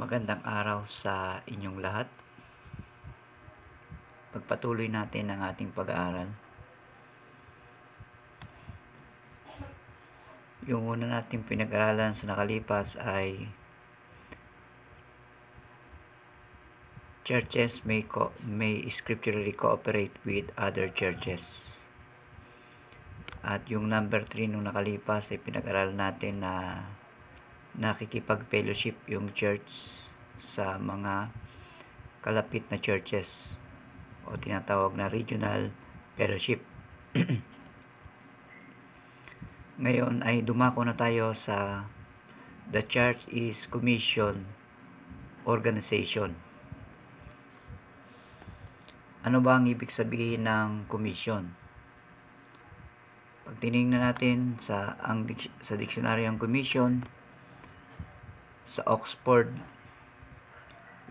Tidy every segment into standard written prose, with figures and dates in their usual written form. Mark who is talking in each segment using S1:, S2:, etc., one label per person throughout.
S1: Magandang araw sa inyong lahat. Pagpatuloy natin ang ating pag-aaral. Yung una nating pinag-aralan sa nakalipas ay churches may scripturally cooperate with other churches. At yung number 3 nung nakalipas ay pinag-aralan natin na nakikipag-fellowship yung church sa mga kalapit na churches o tinatawag na regional fellowship. Ngayon ay dumako na tayo sa The Church is Commission Organization. Ano ba ang ibig sabihin ng commission? Pag tinignan natin sa dictionary ang commission, sa Oxford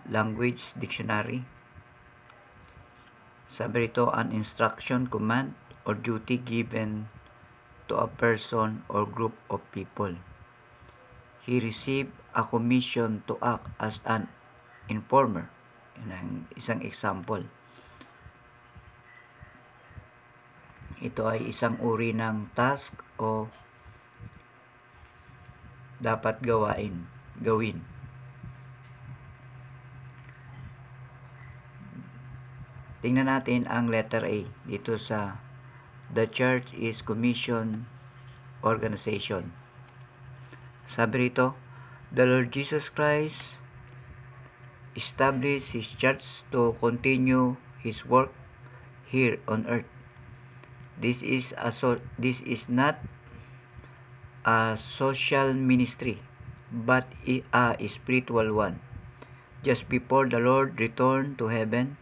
S1: Language Dictionary, sabi rito, an instruction, command, or duty given to a person or group of people. He received a commission to act as an informer. Yan ang isang example. Ito ay isang uri ng task o dapat gawin. Tingnan natin ang letter A dito sa The Church is Commission Organization. Sabi rito, the Lord Jesus Christ established His church to continue His work here on earth. This is not a social ministry, but a spiritual one. Just before the Lord returned to heaven,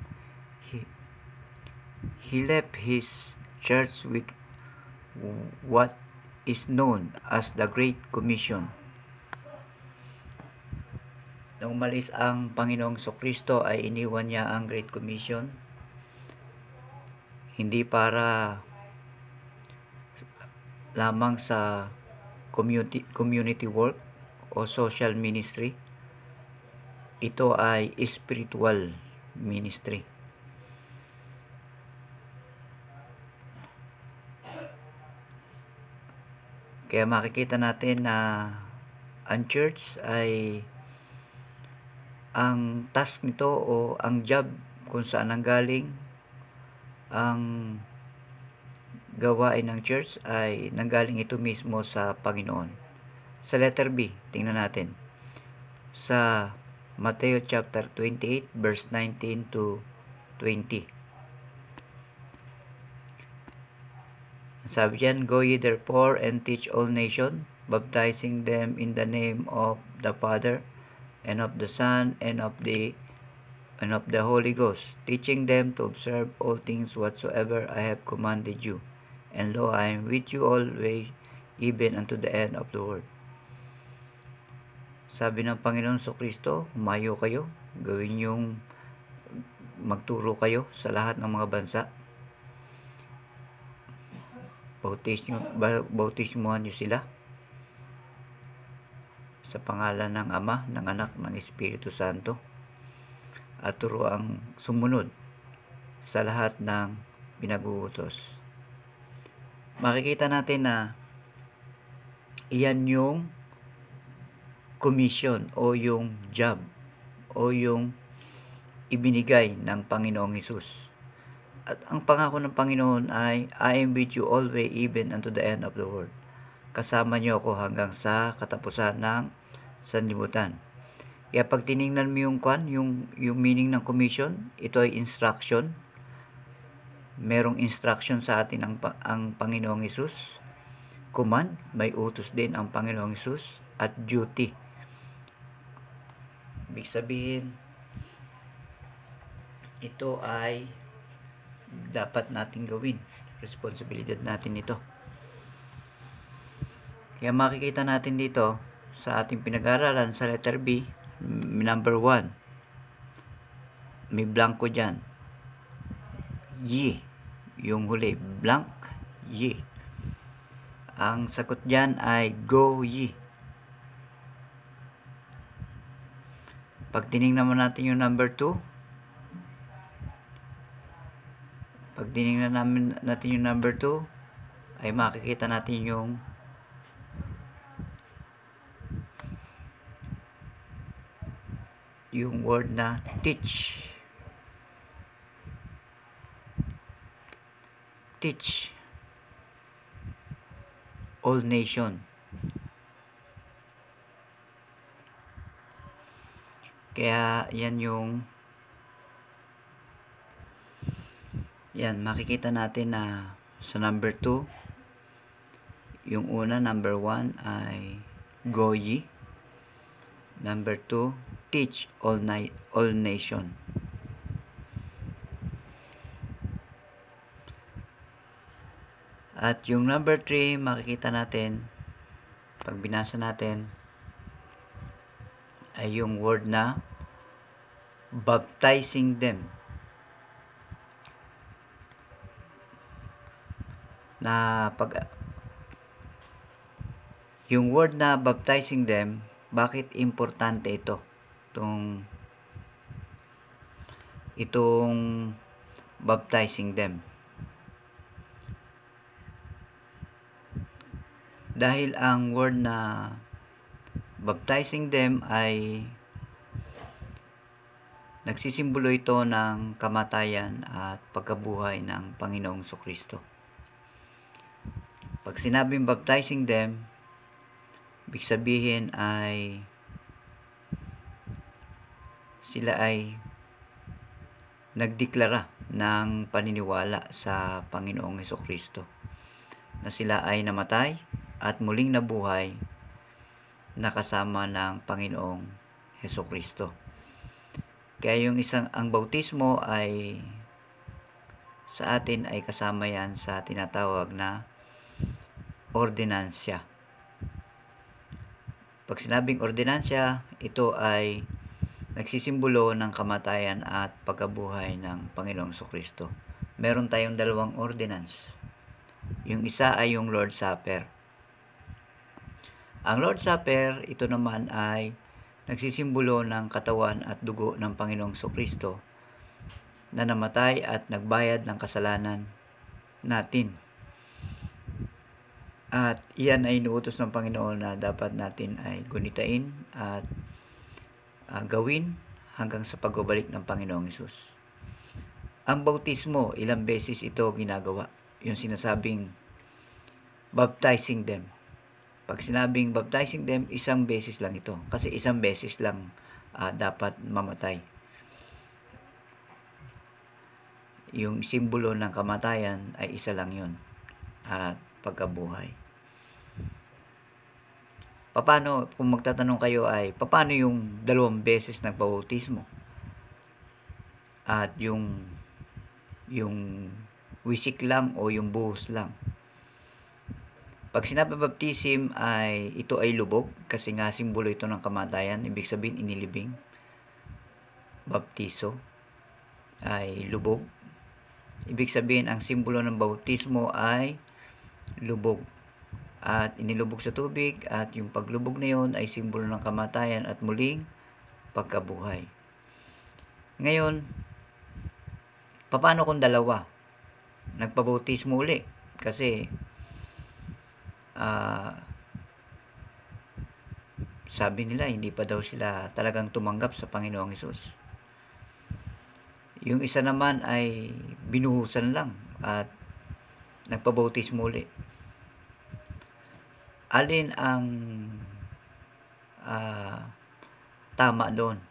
S1: He left His church with what is known as the Great Commission. Nung umalis ang Panginoong Jesucristo ay iniwan niya ang Great Commission, hindi para lamang sa community work o social ministry. Ito ay spiritual ministry. Kaya makikita natin na ang church ay ang task nito o ang job kung saan nanggaling ang gawain ng church ay nanggaling ito mismo sa Panginoon. Sa letter B, tingnan natin. Sa Matthew chapter 28 verse 19 to 20. Sabi diyan, go ye therefore and teach all nations, baptizing them in the name of the Father and of the Son and of the Holy Ghost, teaching them to observe all things whatsoever I have commanded you. And lo, I am with you always, even unto the end of the world. Sabi ng Panginoon Jesucristo, humayo kayo, gawin yung magturo kayo sa lahat ng mga bansa. Bautismuhan niyo sila sa pangalan ng Ama, ng Anak, ng Espiritu Santo, at turuang sumunod sa lahat ng pinag-uutos. Makikita natin na iyan yung commission o yung job o yung ibinigay ng Panginoong Hesus. At ang pangako ng Panginoon ay, I am with you always, even unto the end of the world. Kasama niyo ako hanggang sa katapusan ng sanlibutan. Kaya pag tinignan mo yung meaning ng commission, ito ay instruction. Merong instruction sa atin ang Panginoong Hesus. Command, may utos din ang Panginoong Hesus. At duty. Ibig sabihin, ito ay dapat nating gawin. Responsibilidad natin ito. Kaya makikita natin dito sa ating pinag-aralan sa letter B, number 1. May blanco dyan. Ye. Yung huli, blank, ye. Ang sagot dyan ay go ye. Pag tinignan naman natin yung number 2, pag tinignan natin yung number 2, ay makikita natin yung word na teach. Teach all nation. Kaya yan makikita natin na sa number 2, yung una, number 1 ay go ye. Number 2, teach all nation. At yung number 3, makikita natin, pag binasa natin, ay yung word na baptizing them. Yung word na baptizing them, bakit importante ito? Itong baptizing them. Dahil ang word na baptizing them ay nagsisimbolo ito ng kamatayan at pagkabuhay ng Panginoong Jesucristo. Pag sinabing baptizing them, ibig sabihin ay sila ay nagdeklara ng paniniwala sa Panginoong Jesucristo, na sila ay namatay at muling nabuhay na kasama ng Panginoong Jesucristo. Kaya ang bautismo ay sa atin ay kasama yan sa tinatawag na ordinansya. Pag sinabing ordinansya, ito ay nagsisimbolo ng kamatayan at pagkabuhay ng Panginoong Jesucristo. Meron tayong dalawang ordinance. Yung isa ay yung Lord's Supper. Ang Lord's Supper, ito naman ay nagsisimbolo ng katawan at dugo ng Panginoong Jesucristo na namatay at nagbayad ng kasalanan natin. At iyan ay inuutos ng Panginoon na dapat natin ay gunitain at gawin hanggang sa pagbabalik ng Panginoong Hesus. Ang bautismo, ilang beses ito ginagawa. Yung sinasabing baptizing them. Pag sinabing baptizing them, isang beses lang ito. Kasi isang beses lang dapat mamatay. Yung simbolo ng kamatayan ay isa lang yun. At pagkabuhay. Paano, kung magtatanong kayo ay, paano yung 2 beses nagbautismo? At yung wisik lang o yung buhos lang? Pag sinabi baptism ay ito ay lubog kasi nga simbolo ito ng kamatayan, ibig sabihin inilibing. Baptiso ay lubog. Ibig sabihin ang simbolo ng bautismo ay lubog at inilubog sa tubig, at yung paglubog na yon ay simbolo ng kamatayan at muling pagkabuhay. Ngayon, paano kung dalawa nagpabautismo uli? Kasi sabi nila hindi pa daw sila talagang tumanggap sa Panginoong Hesus. Yung isa naman ay binuhusan lang at nagpabautismo uli. Alin ang tama doon?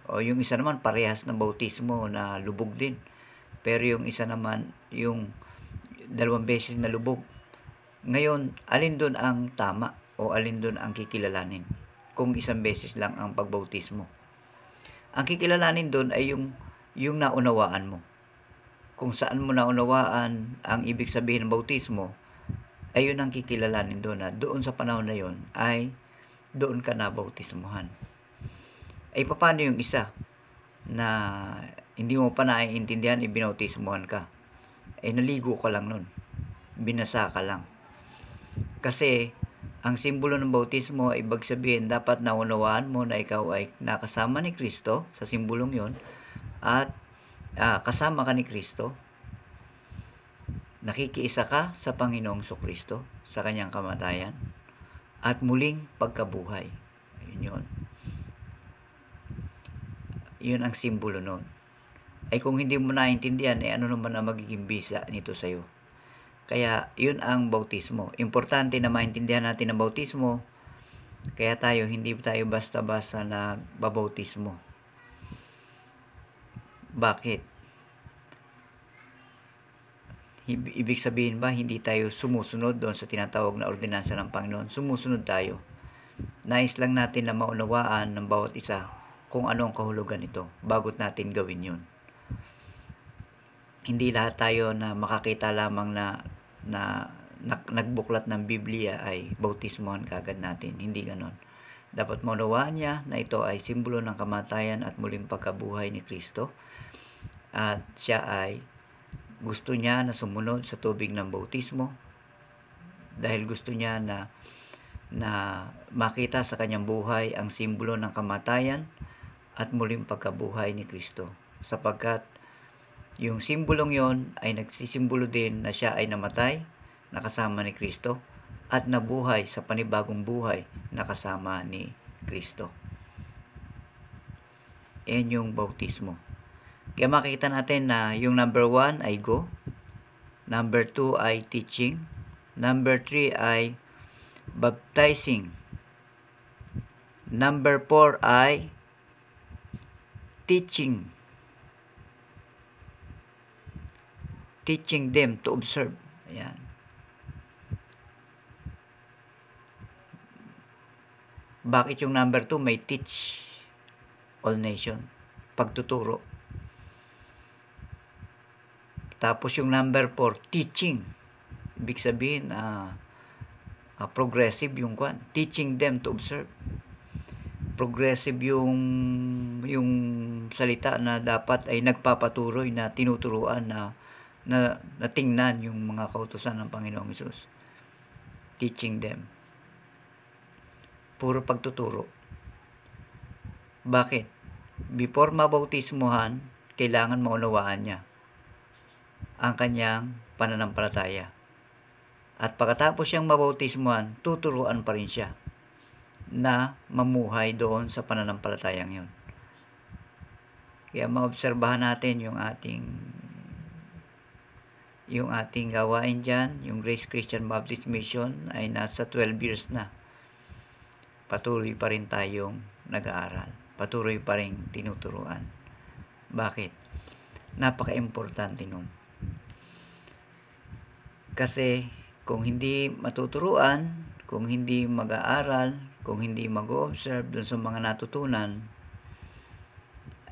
S1: O yung isa naman parehas ng bautismo na lubog din, pero yung isa naman yung 2 beses na lubog. Ngayon, alin doon ang tama o alin doon ang kikilalanin kung 1 beses lang ang pagbautismo? Ang kikilalanin doon ay yung naunawaan mo. Kung saan mo naunawaan ang ibig sabihin ng bautismo, ay yun ang kikilalanin doon, na doon sa panahon na yun ay doon ka na bautismuhan. Ay paano yung isa na hindi mo pa naiintindihan, ibinautismuhan ka? Ay naligo ka lang nun, binasa ka lang. Kasi Ang simbolo ng bautismo ay ibig sabihin dapat naunawaan mo na ikaw ay nakasama ni Kristo sa simbolong yon at kasama ka ni Kristo. Nakikiisa ka sa Panginoong Kristo sa kanyang kamatayan at muling pagkabuhay. Ayun yun. Yun ang simbolo nun. Ay kung hindi mo naintindihan, ano naman ang magiging bisa nito sa'yo? Kaya yun ang bautismo. Importante na maintindihan natin ang bautismo. Kaya hindi tayo basta-basta nagbabautismo. Bakit? Ibig sabihin ba hindi tayo sumusunod doon sa tinatawag na ordinansa ng Panginoon? Sumusunod tayo. Nais lang natin na maunawaan ng bawat isa kung ano ang kahulugan nito bago natin gawin yun. Hindi lahat tayo na makakita lamang na nagbuklat ng Biblia ay bautismohan kagad natin. Hindi ganon. Dapat maunawaan niya na ito ay simbolo ng kamatayan at muling pagkabuhay ni Kristo. At siya ay gusto niya na sumunod sa tubig ng bautismo dahil gusto niya na makita sa kanyang buhay ang simbolo ng kamatayan at muling pagkabuhay ni Kristo. Sapagkat yung simbolong yon ay nagsisimbolo din na siya ay namatay, nakasama ni Kristo, at nabuhay sa panibagong buhay, nakasama ni Kristo. Yan yung bautismo. Kaya makikita natin na yung number 1 ay go, number 2 ay teaching, number 3 ay baptizing, number 4 ay teaching them to observe. Ayan. Bakit yung number 2 may teach all nation? Pagtuturo. Tapos yung number 4, teaching. Ibig sabihin, progressive yung kwan. Teaching them to observe. Progressive yung salita na dapat ay nagpapatuloy na tinuturuan na tingnan yung mga kautusan ng Panginoong Hesus. Teaching them. Puro pagtuturo. Bakit? Before mabautismuhan, kailangan maunawaan niya ang kanyang pananampalataya. At pagkatapos siyang mabautismuhan, tuturuan pa rin siya na mamuhay doon sa pananampalatayang yun. Kaya maobserbahan natin yung ating gawain dyan. Yung Grace Christian Baptist Mission ay nasa 12 years na. Patuloy pa rin tayong nag-aaral. Patuloy pa rin tinuturuan. Bakit? Napaka-importante nun. Kasi kung hindi matuturuan, kung hindi mag-aaral, kung hindi mag-observe dun sa mga natutunan,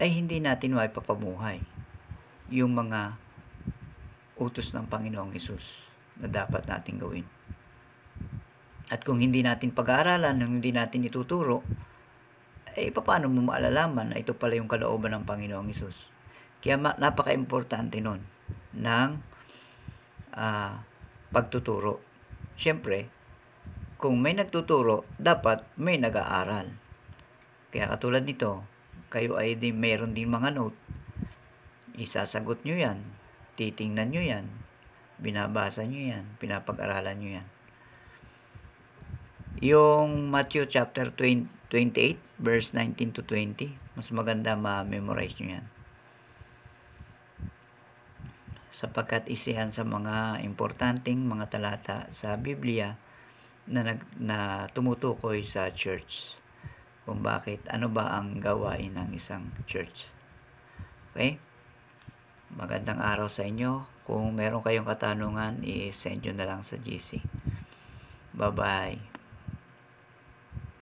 S1: ay hindi natin maipapamuhay yung mga utos ng Panginoong Hesus na dapat natin gawin. At kung hindi natin pag-aaralan, hindi natin ituturo, paano mo maalalaman na ito pala yung kalooban ng Panginoong Hesus? Kaya napaka-importante nun ng pagtuturo. Siyempre, kung may nagtuturo, dapat may nag-aaral. Kaya katulad nito, kayo ay mayroon din mga note. Isasagot nyo yan, titingnan nyo yan, binabasa nyo yan, pinapag-aralan nyo yan. Yung Matthew chapter 28, verse 19 to 20, mas maganda ma-memorize nyo yan. Sapagkat isa yan sa mga importanteng mga talata sa Biblia na tumutukoy sa church. Kung bakit, ano ba ang gawain ng isang church. Okay? Magandang araw sa inyo. Kung meron kayong katanungan, i-send nyo na lang sa GC. Bye-bye.